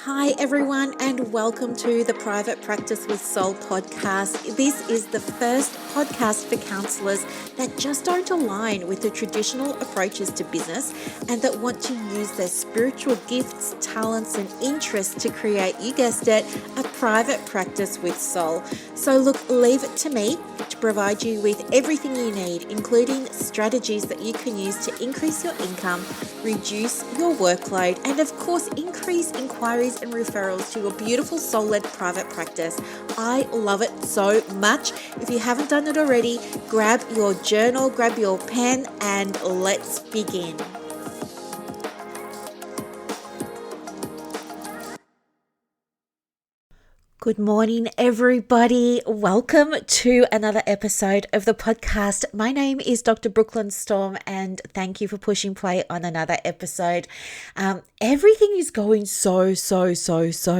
Hi, everyone, and welcome to the Private Practice with Soul podcast. This is the first podcast for counselors that just don't align with the traditional approaches to business and that want to use their spiritual gifts, talents, and interests to create, you guessed it, a private practice with soul. So, look, leave it to me to provide you with everything you need, including strategies that you can use to increase your income, reduce your workload, and of course, increase inquiries and referrals to your beautiful soul-led private practice. I love it so much. If you haven't done it already, grab your journal, grab your pen, and let's begin. Good morning, everybody. Welcome to another episode of the podcast. My name is Dr. Brooklyn Storme, and thank you for pushing play on another episode. Everything is going so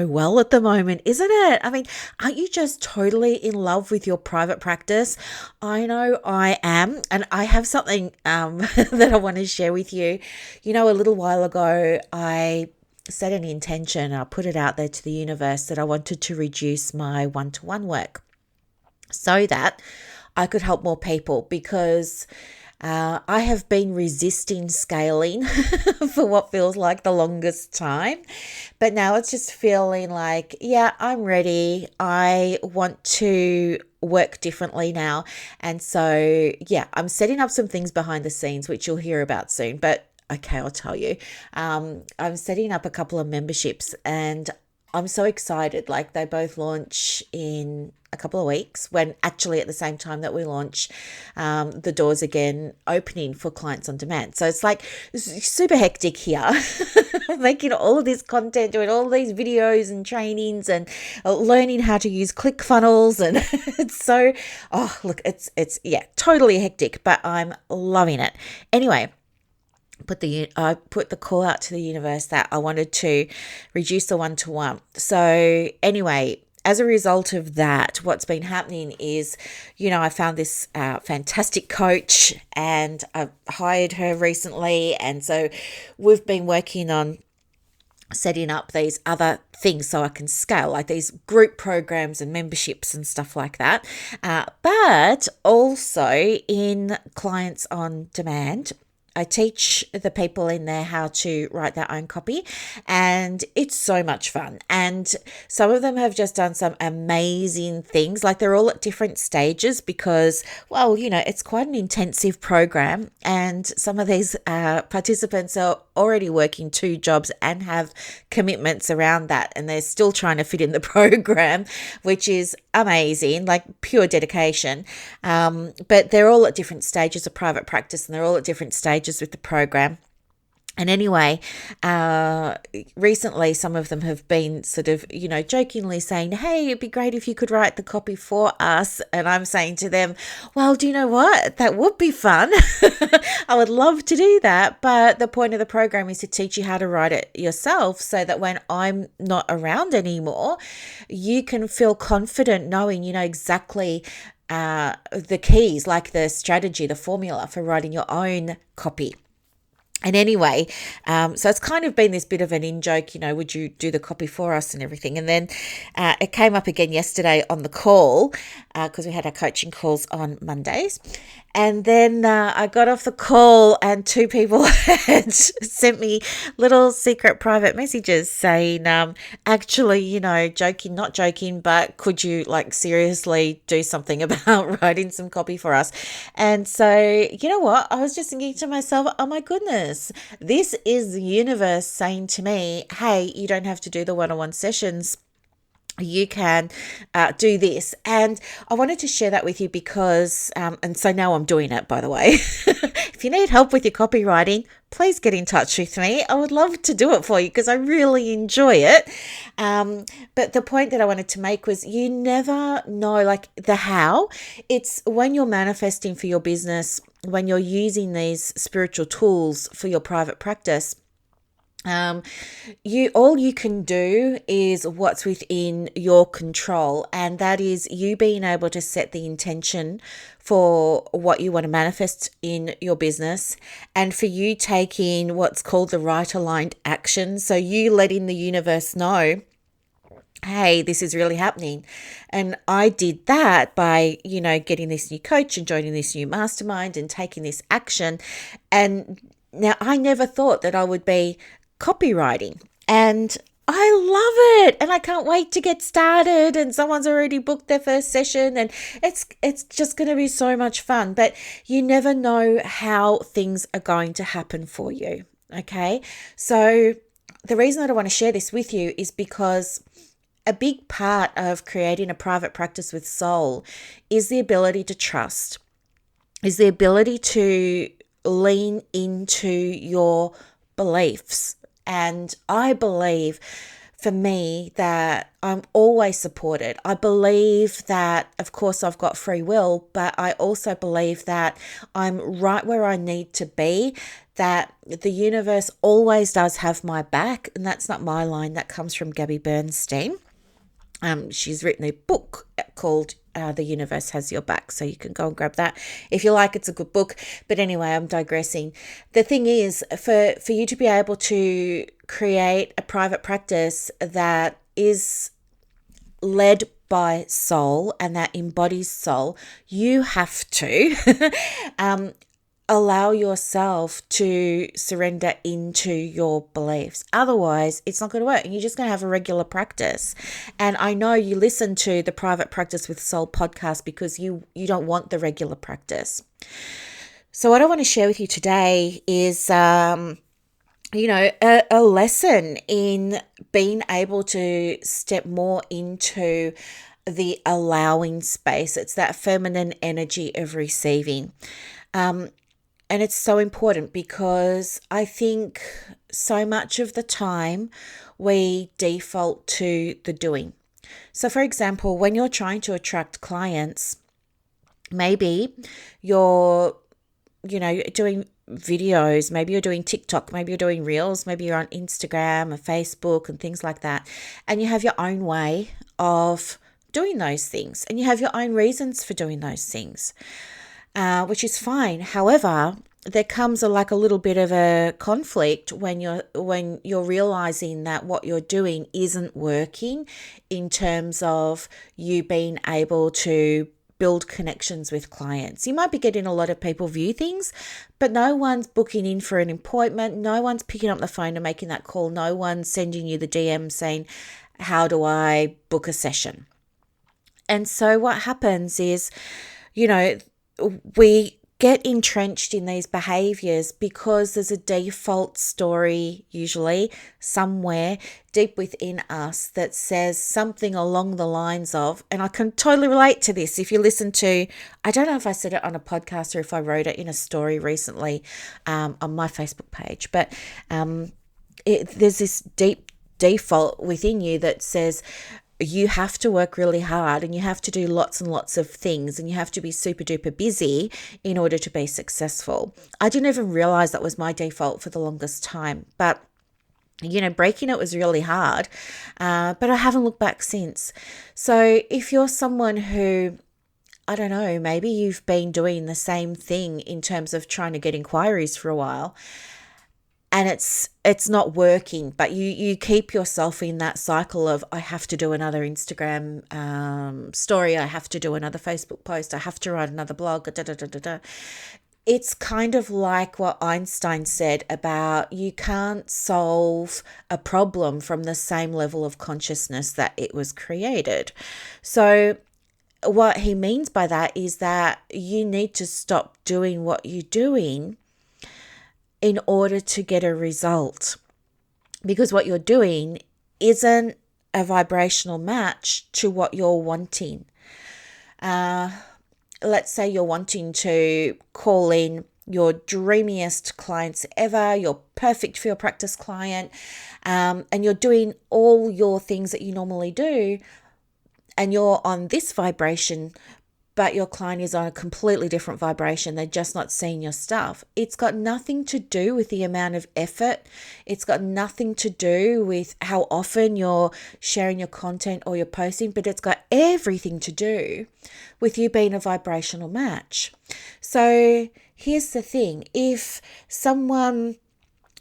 well at the moment, isn't it? I mean, aren't you just totally in love with your private practice? I know I am, and I have something that I want to share with you. You know, a little while ago, I set an intention, I put it out there to the universe that I wanted to reduce my one-to-one work so that I could help more people because I have been resisting scaling for what feels like the longest time. But now it's just feeling like, yeah, I'm ready. I want to work differently now. And so, yeah, I'm setting up some things behind the scenes, which you'll hear about soon. But okay, I'll tell you. I'm setting up a couple of memberships and I'm so excited. Like they both launch in a couple of weeks when actually at the same time that we launch, the doors again opening for clients on demand. So it's like it's super hectic here. Making all of this content, doing all these videos and trainings and learning how to use ClickFunnels. And it's so, it's totally hectic, but I'm loving it. Anyway, I put the call out to the universe that I wanted to reduce the one-to-one. So anyway, as a result of that, what's been happening is, I found this fantastic coach and I've hired her recently. And so we've been working on setting up these other things so I can scale, like these group programs and memberships and stuff like that. But also in clients on demand, I teach the people in there how to write their own copy, and it's so much fun. And some of them have just done some amazing things. Like they're all at different stages because, it's quite an intensive program. And some of these participants are already working 2 jobs and have commitments around that. And they're still trying to fit in the program, which is amazing, like pure dedication. But they're all at different stages of private practice and they're all at different stages with the program. And anyway, recently some of them have been sort of, jokingly saying, hey, it'd be great if you could write the copy for us. And I'm saying to them, well, do you know what? That would be fun. I would love to do that. But the point of the program is to teach you how to write it yourself so that when I'm not around anymore, you can feel confident knowing you know exactly the keys, like the strategy, the formula for writing your own copy. And anyway, so it's kind of been this bit of an in-joke, would you do the copy for us and everything? And then it came up again yesterday on the call because we had our coaching calls on Mondays. And then I got off the call and 2 people had sent me little secret private messages saying, actually, joking, not joking, but could you seriously do something about writing some copy for us? And so, you know what? I was just thinking to myself, oh my goodness, this is the universe saying to me, hey, you don't have to do the one-on-one sessions. You can do this. And I wanted to share that with you because, and so now I'm doing it, by the way. If you need help with your copywriting, please get in touch with me. I would love to do it for you because I really enjoy it. But the point that I wanted to make was you never know, the how. It's when you're manifesting for your business, when you're using these spiritual tools for your private practice, Um, all you can do is what's within your control, and that is you being able to set the intention for what you want to manifest in your business, and for you taking what's called the right aligned action. So you letting the universe know, hey, this is really happening. And I did that by, getting this new coach and joining this new mastermind and taking this action. And now I never thought that I would be copywriting. And I love it. And I can't wait to get started. And someone's already booked their first session. And it's just going to be so much fun. But you never know how things are going to happen for you. Okay. So the reason that I want to share this with you is because a big part of creating a private practice with soul is the ability to trust, is the ability to lean into your beliefs. And I believe, for me, that I'm always supported. I believe that, of course, I've got free will, but I also believe that I'm right where I need to be, that the universe always does have my back. And that's not my line. That comes from Gabby Bernstein. She's written a book called The Universe Has Your Back, so you can go and grab that if you like. It's a good book. But anyway, I'm digressing. The thing is, for you to be able to create a private practice that is led by soul and that embodies soul, you have to allow yourself to surrender into your beliefs. Otherwise, it's not going to work, and you're just going to have a regular practice. And I know you listen to the Private Practice with Soul podcast because you don't want the regular practice. So what I want to share with you today is a lesson in being able to step more into the allowing space. It's that feminine energy of receiving. And it's so important because I think so much of the time we default to the doing. So for example, when you're trying to attract clients, maybe you're, doing videos, maybe you're doing TikTok, maybe you're doing Reels, maybe you're on Instagram or Facebook and things like that. And you have your own way of doing those things, and you have your own reasons for doing those things. Which is fine. However, there comes a little bit of a conflict when you're realizing that what you're doing isn't working in terms of you being able to build connections with clients. You might be getting a lot of people view things, but no one's booking in for an appointment. No one's picking up the phone and making that call. No one's sending you the DM saying, how do I book a session? And so what happens is, we get entrenched in these behaviors because there's a default story, usually somewhere deep within us, that says something along the lines of, and I can totally relate to this. If you listen to, I don't know if I said it on a podcast or if I wrote it in a story recently on my Facebook page, but there's this deep default within you that says, you have to work really hard and you have to do lots and lots of things and you have to be super duper busy in order to be successful. I didn't even realize that was my default for the longest time, but breaking it was really hard, but I haven't looked back since. So if you're someone who, I don't know, maybe you've been doing the same thing in terms of trying to get inquiries for a while, and it's not working, but you keep yourself in that cycle of, I have to do another Instagram story, I have to do another Facebook post, I have to write another blog, da, da, da, da, da. It's kind of like what Einstein said about you can't solve a problem from the same level of consciousness that it was created. So what he means by that is that you need to stop doing what you're doing in order to get a result, because what you're doing isn't a vibrational match to what you're wanting. Let's say you're wanting to call in your dreamiest clients ever, your perfect for your practice client, and you're doing all your things that you normally do, and you're on this vibration, but your client is on a completely different vibration. They're just not seeing your stuff. It's got nothing to do with the amount of effort. It's got nothing to do with how often you're sharing your content or you're posting, but it's got everything to do with you being a vibrational match. So here's the thing. If someone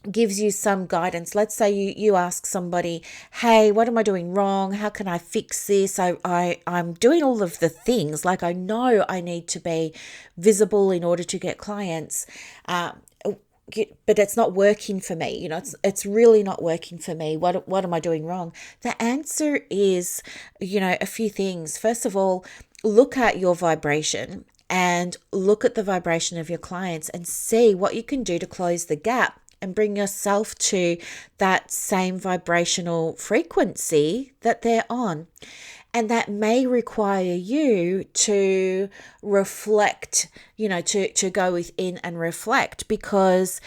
gives you some guidance, let's say you ask somebody, hey, what am I doing wrong? How can I fix this? I'm doing all of the things, like I know I need to be visible in order to get clients, but it's not working for me. It's really not working for me. What am I doing wrong? The answer is, a few things. First of all, look at your vibration and look at the vibration of your clients and see what you can do to close the gap and bring yourself to that same vibrational frequency that they're on. And that may require you to reflect, to go within and reflect, because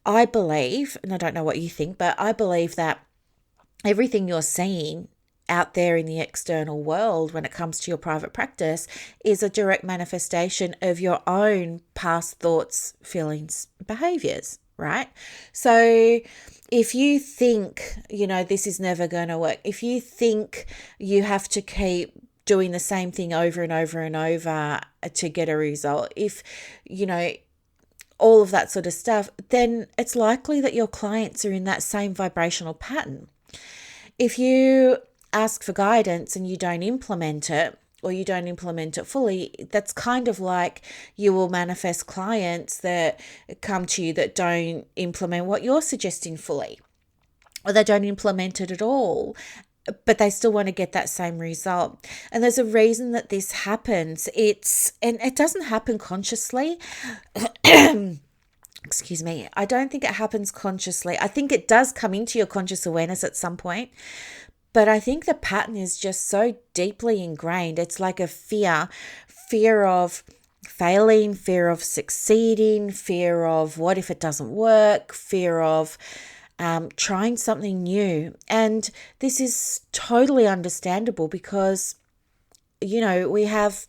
I believe, and I don't know what you think, but I believe that everything you're seeing out there in the external world when it comes to your private practice is a direct manifestation of your own past thoughts, feelings, behaviors. Right? So if you think, this is never going to work, if you think you have to keep doing the same thing over and over and over to get a result, if, all of that sort of stuff, then it's likely that your clients are in that same vibrational pattern. If you ask for guidance and you don't implement it, or you don't implement it fully, that's kind of like you will manifest clients that come to you that don't implement what you're suggesting fully, or they don't implement it at all, but they still want to get that same result. And there's a reason that this happens. And it doesn't happen consciously. Excuse me. I don't think it happens consciously. I think it does come into your conscious awareness at some point. But I think the pattern is just so deeply ingrained. It's like a fear of failing, fear of succeeding, fear of what if it doesn't work, fear of trying something new. And this is totally understandable because, we have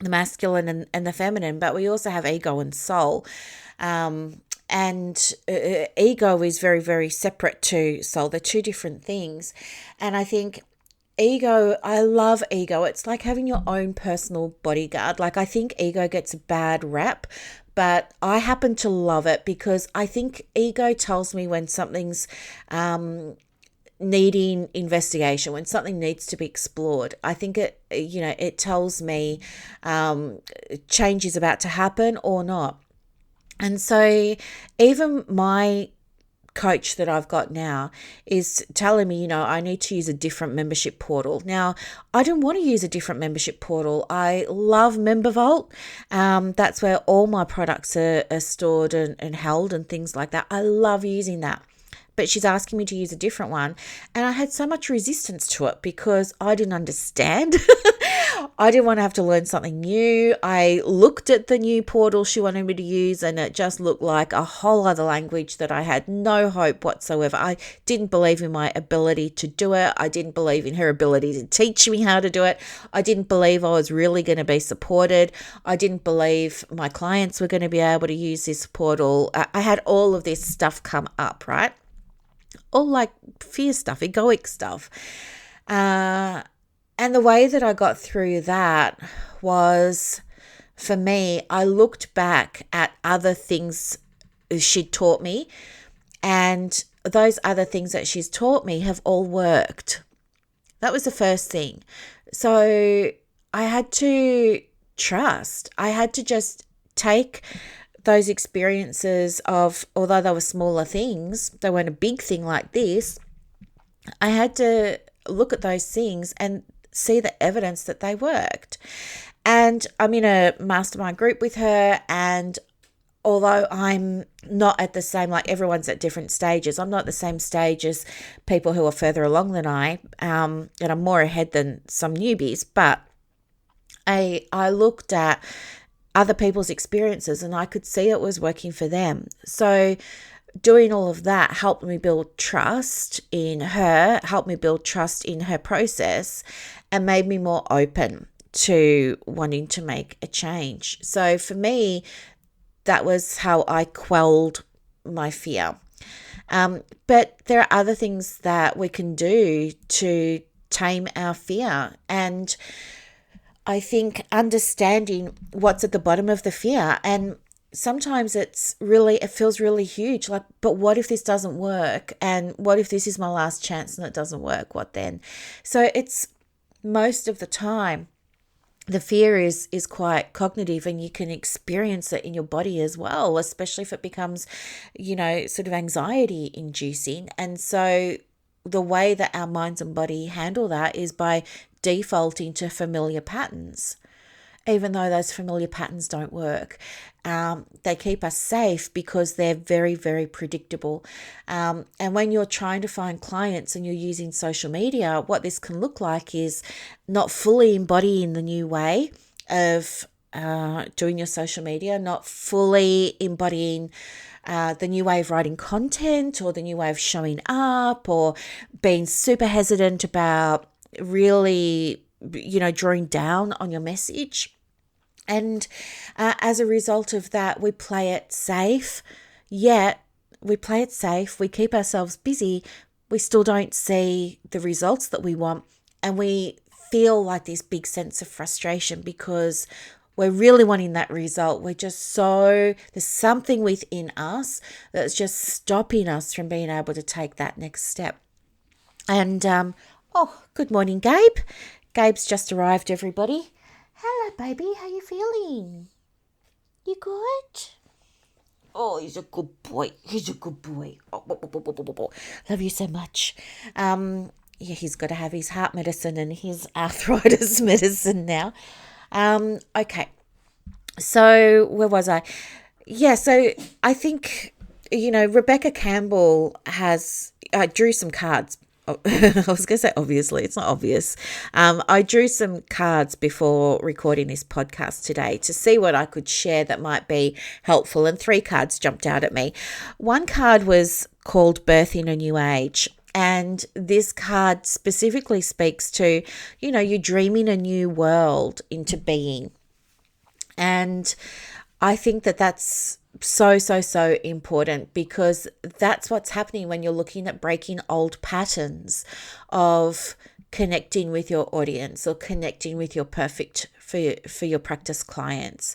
the masculine and the feminine, but we also have ego and soul. And ego is very, very separate to soul. They're two different things. And I think I love ego. It's like having your own personal bodyguard. Like, I think ego gets a bad rap, but I happen to love it because I think ego tells me when something's needing investigation, when something needs to be explored. I think it tells me change is about to happen or not. And so even my coach that I've got now is telling me, I need to use a different membership portal. Now, I don't want to use a different membership portal. I love MemberVault. That's where all my products are stored and held and things like that. I love using that. But she's asking me to use a different one. And I had so much resistance to it because I didn't understand. I didn't want to have to learn something new. I looked at the new portal she wanted me to use and it just looked like a whole other language that I had no hope whatsoever. I didn't believe in my ability to do it. I didn't believe in her ability to teach me how to do it. I didn't believe I was really going to be supported. I didn't believe my clients were going to be able to use this portal. I had all of this stuff come up, right? All like fear stuff, egoic stuff. And the way that I got through that was, for me, I looked back at other things she'd taught me, and those other things that she's taught me have all worked. That was the first thing. So I had to trust. I had to just take those experiences of, although they were smaller things, they weren't a big thing like this, I had to look at those things and see the evidence that they worked. And I'm in a mastermind group with her, and although I'm not at the same, like everyone's at different stages, I'm not at the same stage as people who are further along than I, and I'm more ahead than some newbies, but I looked at other people's experiences and I could see it was working for them. So doing all of that helped me build trust in her, helped me build trust in her process, and made me more open to wanting to make a change. So for me, that was how I quelled my fear. But there are other things that we can do to tame our fear. And I think understanding what's at the bottom of the fear, and sometimes it feels really huge. Like, but what if this doesn't work? And what if this is my last chance and it doesn't work? What then? So it's most of the time, the fear is quite cognitive, and you can experience it in your body as well, especially if it becomes, sort of anxiety inducing. And so the way that our minds and body handle that is by defaulting to familiar patterns, even though those familiar patterns don't work. They keep us safe because they're very, very predictable. And when you're trying to find clients and you're using social media, what this can look like is not fully embodying the new way of doing your social media, not fully embodying the new way of writing content or the new way of showing up, or being super hesitant about really, drawing down on your message. And as a result of that, we play it safe, yet we play it safe, we keep ourselves busy, we still don't see the results that we want, and we feel like this big sense of frustration because we're really wanting that result. There's something within us that's just stopping us from being able to take that next step. And, good morning, Gabe. Gabe's just arrived, everybody. Hello, baby. How you feeling? You good? Oh, he's a good boy. Oh, love you so much. He's got to have his heart medicine and his arthritis medicine now. Okay. So where was I? Yeah, so I think, Rebecca Campbell I drew some cards. I was going to say obviously, it's not obvious. I drew some cards before recording this podcast today to see what I could share that might be helpful, and 3 cards jumped out at me. One card was called Birthing a New Age, and this card specifically speaks to, you're dreaming a new world into being. And I think that that's so important, because that's what's happening when you're looking at breaking old patterns of connecting with your audience or connecting with your perfect for your practice clients.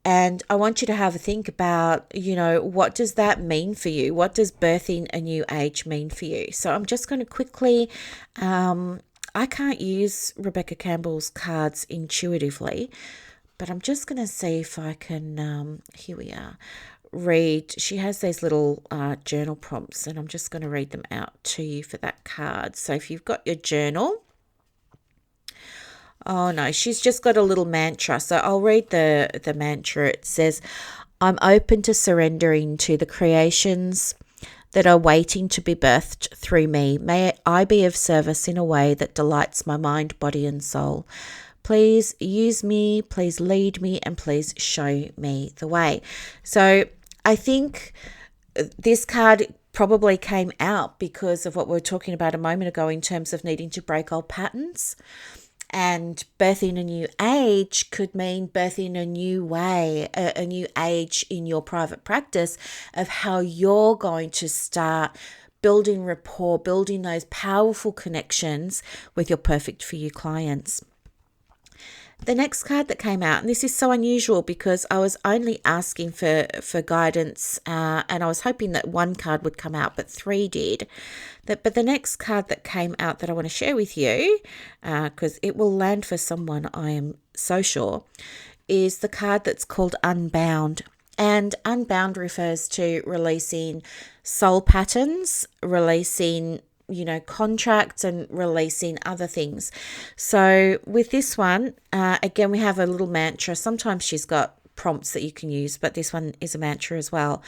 And I want you to have a think about, what does that mean for you? What does birthing a new age mean for you? So I'm just going to quickly, I can't use Rebecca Campbell's cards intuitively, but I'm just going to see if I can, here we are, read. She has these little journal prompts, and I'm just going to read them out to you for that card. So if you've got your journal, oh no, she's just got a little mantra. So I'll read the mantra. It says, I'm open to surrendering to the creations that are waiting to be birthed through me. May I be of service in a way that delights my mind, body, and soul. Please use me, please lead me, and please show me the way. So I think this card probably came out because of what we were talking about a moment ago in terms of needing to break old patterns. And birthing a new age could mean birthing a new way, a new age in your private practice of how you're going to start building rapport, building those powerful connections with your perfect for you clients. The next card that came out, and this is so unusual because I was only asking for guidance, and I was hoping that 1 card would come out, but 3 did. But the next card that came out that I want to share with you, because it will land for someone, I am so sure, is the card that's called Unbound. And Unbound refers to releasing soul patterns, releasing contracts, and releasing other things. So with this one, again, we have a little mantra. Sometimes she's got prompts that you can use, but this one is a mantra as well.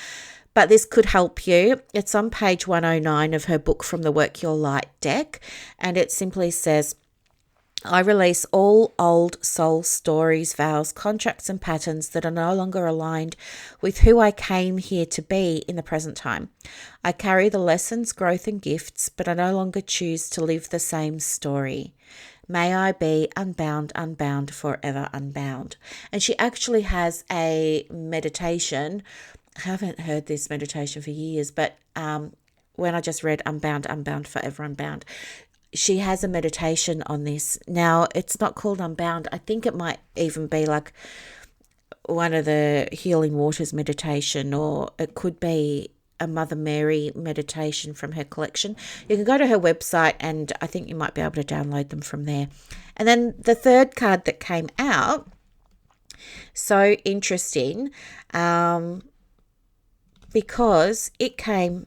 But this could help you. It's on page 109 of her book From the Work Your Light deck. And it simply says, I release all old soul stories, vows, contracts, and patterns that are no longer aligned with who I came here to be in the present time. I carry the lessons, growth, and gifts, but I no longer choose to live the same story. May I be unbound, unbound, forever unbound. And she actually has a meditation. I haven't heard this meditation for years, but when I just read Unbound, Unbound, Forever Unbound, she has a meditation on this. Now, it's not called Unbound. I think it might even be like one of the Healing Waters meditation, or it could be a Mother Mary meditation from her collection. You can go to her website and I think you might be able to download them from there. And then the third card that came out, so interesting, because it came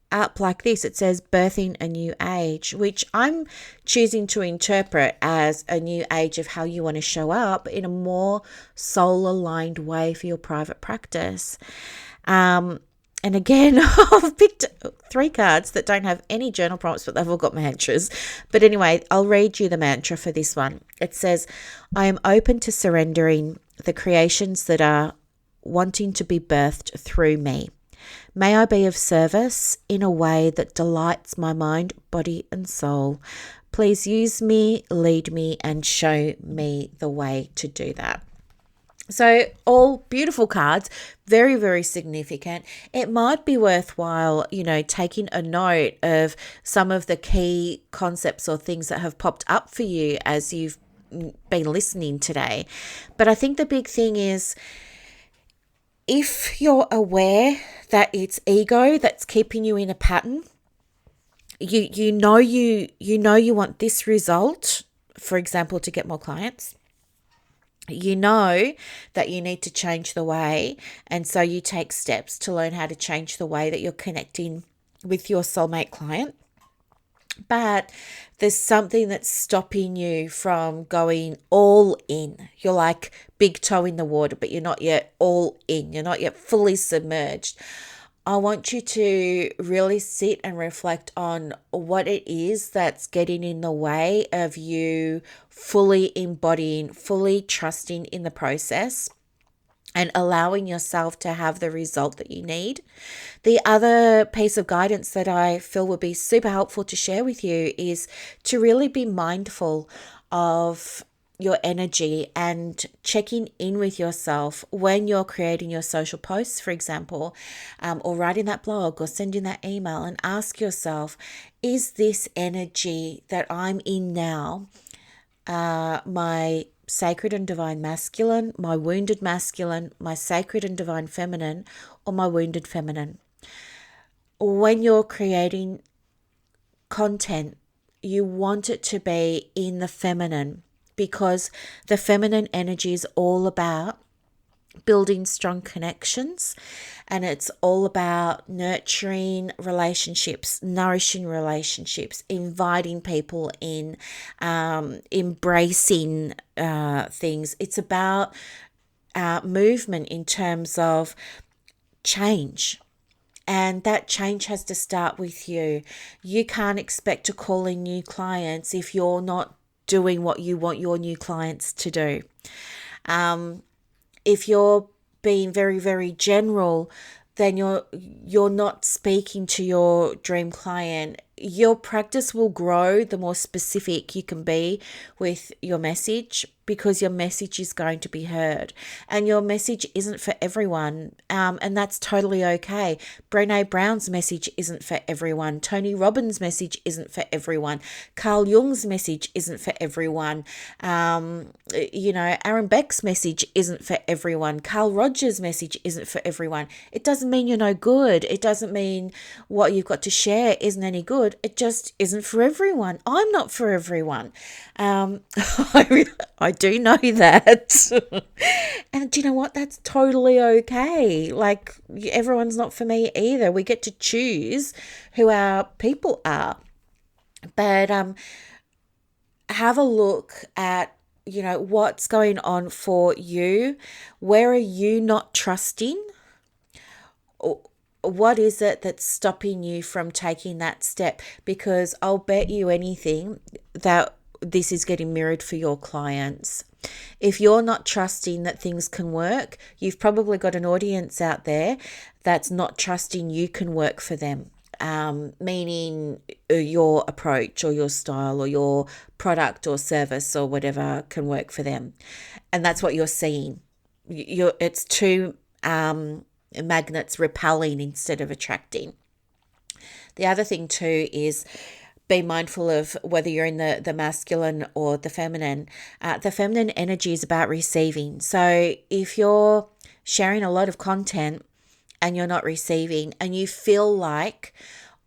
up like this. It says birthing a new age, which I'm choosing to interpret as a new age of how you want to show up in a more soul aligned way for your private practice. And again, I've picked 3 cards that don't have any journal prompts, but they've all got mantras. But anyway, I'll read you the mantra for this one. It says, I am open to surrendering the creations that are wanting to be birthed through me. May I be of service in a way that delights my mind, body, and soul. Please use me, lead me, and show me the way to do that. So all beautiful cards, very, very significant. It might be worthwhile, taking a note of some of the key concepts or things that have popped up for you as you've been listening today. But I think the big thing is, if you're aware that it's ego that's keeping you in a pattern, you know you want this result, for example, to get more clients. You know that you need to change the way, and so you take steps to learn how to change the way that you're connecting with your soulmate client. But there's something that's stopping you from going all in. You're like big toe in the water, but you're not yet all in. You're not yet fully submerged. I want you to really sit and reflect on what it is that's getting in the way of you fully embodying, fully trusting in the process and allowing yourself to have the result that you need. The other piece of guidance that I feel would be super helpful to share with you is to really be mindful of your energy and checking in with yourself when you're creating your social posts, for example, or writing that blog or sending that email, and ask yourself, is this energy that I'm in now my sacred and divine masculine, my wounded masculine, my sacred and divine feminine, or my wounded feminine? When you're creating content, you want it to be in the feminine, because the feminine energy is all about building strong connections, and it's all about nurturing relationships, nourishing relationships, inviting people in, embracing things. It's about movement in terms of change. And that change has to start with you. You can't expect to call in new clients if you're not doing what you want your new clients to do. If you're being very, very general, then you're not speaking to your dream client. Your practice will grow the more specific you can be with your message, because your message is going to be heard, and your message isn't for everyone, and that's totally okay. Brené Brown's message isn't for everyone. Tony Robbins' message isn't for everyone. Carl Jung's message isn't for everyone. Aaron Beck's message isn't for everyone. Carl Rogers' message isn't for everyone. It doesn't mean you're no good. It doesn't mean what you've got to share isn't any good. It just isn't for everyone. I'm not for everyone. I do know that. And do you know what? That's totally okay. Like, everyone's not for me either. We get to choose who our people are. But have a look at, what's going on for you. Where are you not trusting? What is it that's stopping you from taking that step? Because I'll bet you anything that this is getting mirrored for your clients. If you're not trusting that things can work, you've probably got an audience out there that's not trusting you can work for them. Meaning your approach or your style or your product or service or whatever can work for them. And that's what you're seeing. It's two magnets repelling instead of attracting. The other thing too is be mindful of whether you're in the masculine or the feminine. The feminine energy is about receiving. So if you're sharing a lot of content and you're not receiving, and you feel like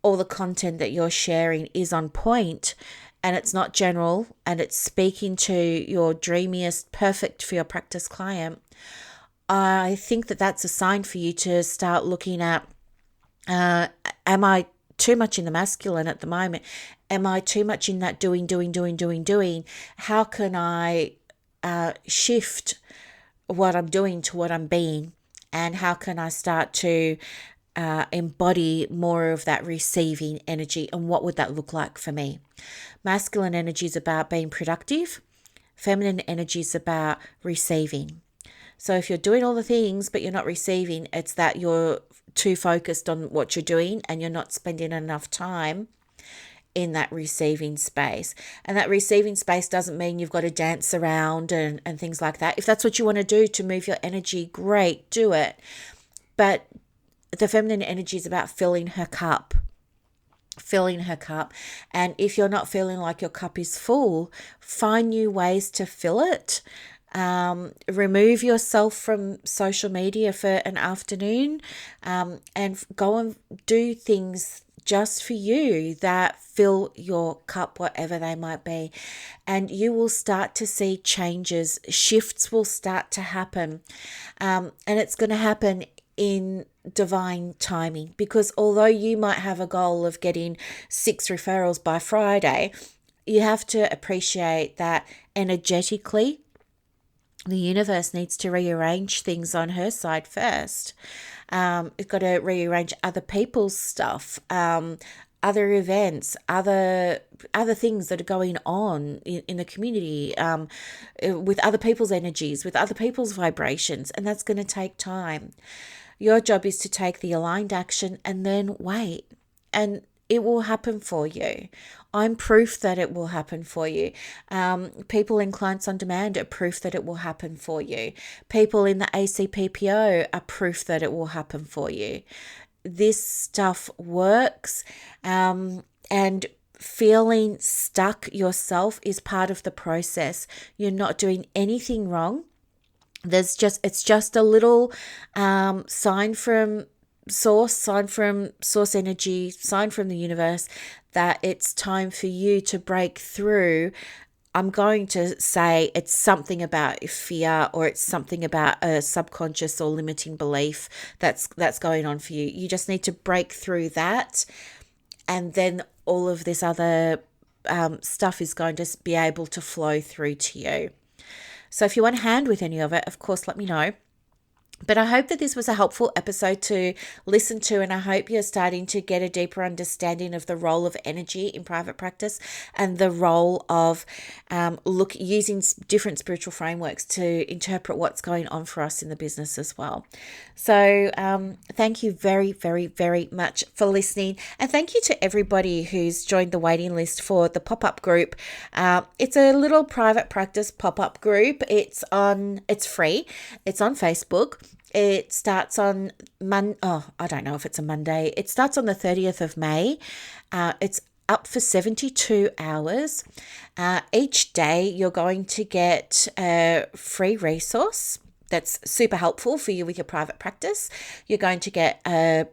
all the content that you're sharing is on point and it's not general and it's speaking to your dreamiest, perfect for your practice client, I think that that's a sign for you to start looking at, am I too much in the masculine at the moment? Am I too much in that doing? How can I shift what I'm doing to what I'm being? And how can I start to embody more of that receiving energy? And what would that look like for me? Masculine energy is about being productive. Feminine energy is about receiving. So if you're doing all the things but you're not receiving, it's that you're too focused on what you're doing and you're not spending enough time in that receiving space. And that receiving space doesn't mean you've got to dance around and things like that. If that's what you want to do to move your energy, great, do it. But the feminine energy is about filling her cup. And if you're not feeling like your cup is full, find new ways to fill it. Remove yourself from social media for an afternoon, and go and do things just for you that fill your cup, whatever they might be. And you will start to see changes. Shifts will start to happen. And it's going to happen in divine timing, because although you might have a goal of getting 6 referrals by Friday, you have to appreciate that energetically the universe needs to rearrange things on her side first. It's got to rearrange other people's stuff, other events, other things that are going on in the community, with other people's energies, with other people's vibrations, and that's going to take time. Your job is to take the aligned action and then wait, and it will happen for you. I'm proof that it will happen for you. People in Clients on Demand are proof that it will happen for you. People in the ACPPO are proof that it will happen for you. This stuff works, and feeling stuck yourself is part of the process. You're not doing anything wrong. It's just a little sign from source energy, sign from the universe that it's time for you to break through. I'm going to say it's something about fear, or it's something about a subconscious or limiting belief that's going on for you. You just need to break through that, and then all of this other stuff is going to be able to flow through to you. So if you want a hand with any of it, of course, let me know. But I hope that this was a helpful episode to listen to, and I hope you're starting to get a deeper understanding of the role of energy in private practice and the role of using different spiritual frameworks to interpret what's going on for us in the business as well. So thank you very, very, very much for listening, and thank you to everybody who's joined the waiting list for the pop-up group. It's a little private practice pop-up group. It's free. It's on Facebook. It starts on I don't know if it's a Monday. It starts on the 30th of May. It's up for 72 hours. Each day you're going to get a free resource that's super helpful for you with your private practice. You're going to get a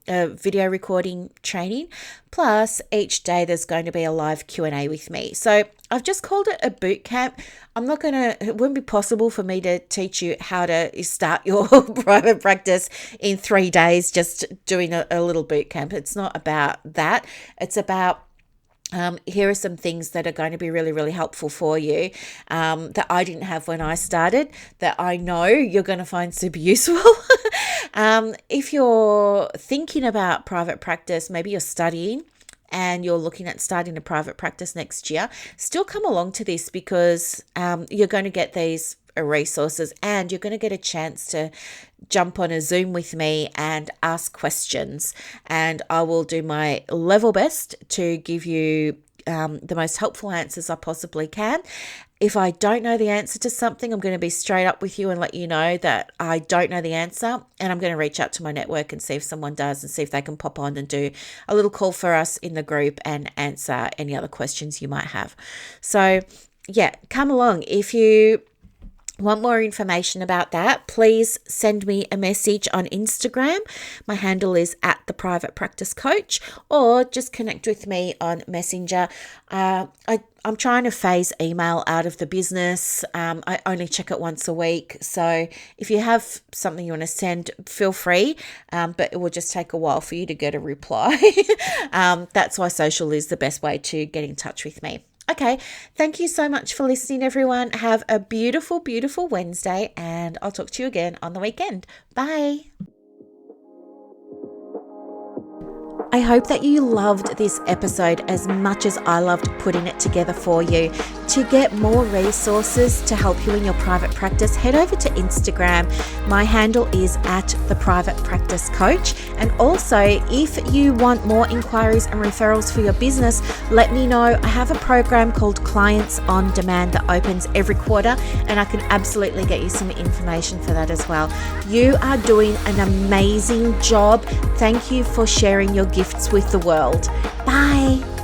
video recording training, plus each day there's going to be a live Q&A with me. So I've just called it a boot camp. It wouldn't be possible for me to teach you how to start your private practice in 3 days, just doing a little boot camp. It's not about that. It's about here are some things that are going to be really, really helpful for you, that I didn't have when I started, that I know you're going to find super useful. If you're thinking about private practice, maybe you're studying, and you're looking at starting a private practice next year, still come along to this, because you're going to get these resources, and you're going to get a chance to jump on a Zoom with me and ask questions, and I will do my level best to give you the most helpful answers I possibly can. If I don't know the answer to something, I'm going to be straight up with you and let you know that I don't know the answer, and I'm going to reach out to my network and see if someone does, and see if they can pop on and do a little call for us in the group and answer any other questions you might have. So yeah, come along. If you want more information about that, please send me a message on Instagram. My handle is @theprivatepracticecoach, or just connect with me on Messenger. I'm trying to phase email out of the business. I only check it once a week. So if you have something you want to send, feel free, but it will just take a while for you to get a reply. That's why social is the best way to get in touch with me. Okay, thank you so much for listening, everyone. Have a beautiful, beautiful Wednesday, and I'll talk to you again on the weekend. Bye. I hope that you loved this episode as much as I loved putting it together for you. To get more resources to help you in your private practice, head over to Instagram. My handle is @theprivatepracticecoach. And also, if you want more inquiries and referrals for your business, let me know. I have a program called Clients on Demand that opens every quarter, and I can absolutely get you some information for that as well. You are doing an amazing job. Thank you for sharing your gifts with the world. Bye.